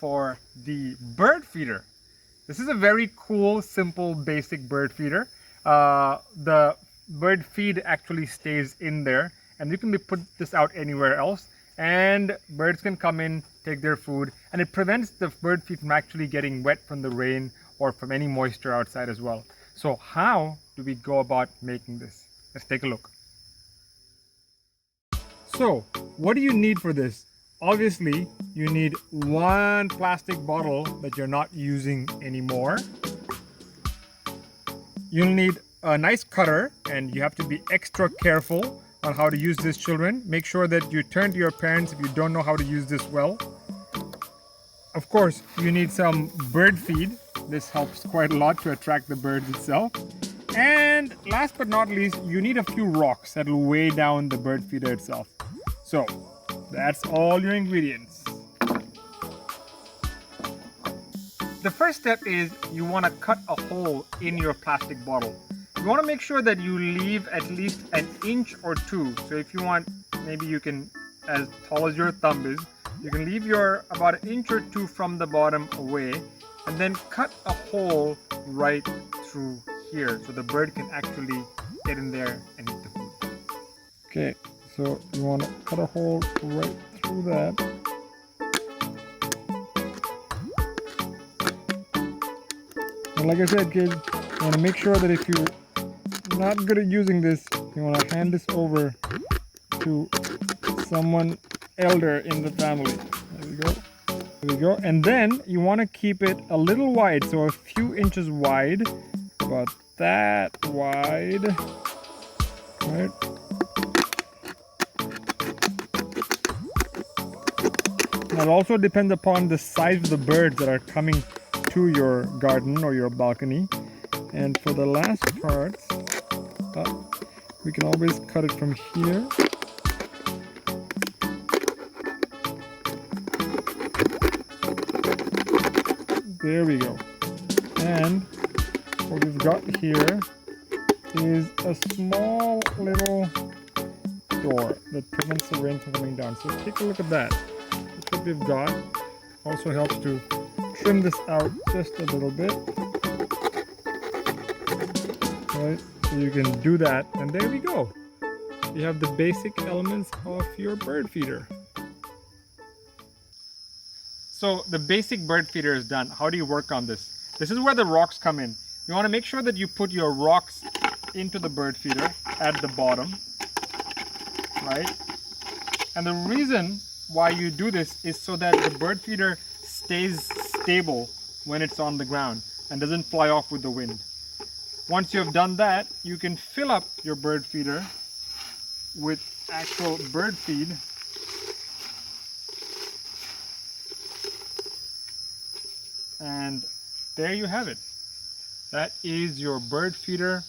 for the bird feeder. This is a very cool, simple, basic bird feeder. The bird feed actually stays in there, and you can put this out anywhere else, and birds can come in, take their food, and it prevents the bird feed from actually getting wet from the rain or from any moisture outside as well. So how do we go about making this? Let's take a look. So what do you need for this? Obviously, you need one plastic bottle that you're not using anymore. You'll need a nice cutter, and you have to be extra careful on how to use this, children. Make sure that you turn to your parents if you don't know how to use this well. Of course, you need some bird feed. This helps quite a lot to attract the birds itself. And last but not least, you need a few rocks that will weigh down the bird feeder itself. So that's all your ingredients. The first step is you want to cut a hole in your plastic bottle. You want to make sure that you leave at least an inch or two. So if you want, maybe you can, as tall as your thumb is, you can leave your about an inch or two from the bottom away, and then cut a hole right through here so the bird can actually get in there and eat the food. Okay, so you want to cut a hole right through that. And like I said, kids, you want to make sure that if you're not good at using this, you want to hand this over to someone elder in the family. There we go. There we go. And then you want to keep it a little wide, so a few inches wide, about that wide. Right. Now it also depends upon the size of the birds that are coming to your garden or your balcony. And for the last part, we can always cut it from here. There we go. And what we've got here is a small little door that prevents the rain from coming down. So take a look at that. That's what we've got. Also helps to trim this out just a little bit. Right, so you can do that, and there we go. You have the basic elements of your bird feeder. So the basic bird feeder is done. How do you work on this? This is where the rocks come in. You want to make sure that you put your rocks into the bird feeder at the bottom, right? And the reason why you do this is so that the bird feeder stays stable when it's on the ground and doesn't fly off with the wind. Once you have done that, you can fill up your bird feeder with actual bird feed. And there you have it. That is your bird feeder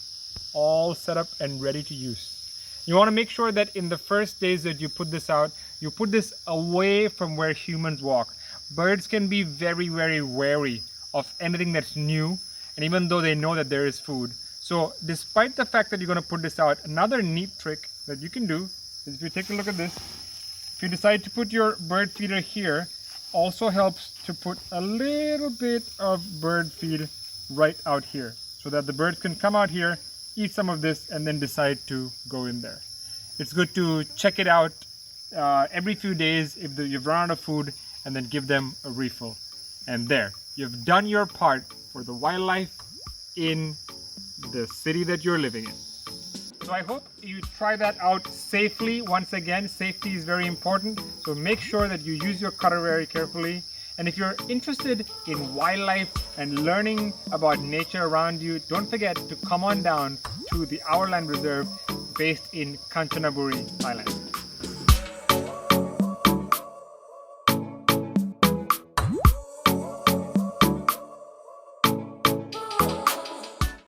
all set up and ready to use. You want to make sure that in the first days that you put this out, you put this away from where humans walk. Birds can be very, very wary of anything that's new, and even though they know that there is food. So despite the fact that you're going to put this out, another neat trick that you can do is, if you take a look at this, if you decide to put your bird feeder here, also helps to put a little bit of bird feed right out here so that the birds can come out here, eat some of this, and then decide to go in there. It's good to check it out every few days if you've run out of food, and then give them a refill. And there, you've done your part for the wildlife in the city that you're living in. So I hope you try that out safely. Once again, safety is very important, so make sure that you use your cutter very carefully. And if you're interested in wildlife and learning about nature around you, don't forget to come on down to the Our Land Reserve based in Kanchanaburi, Thailand.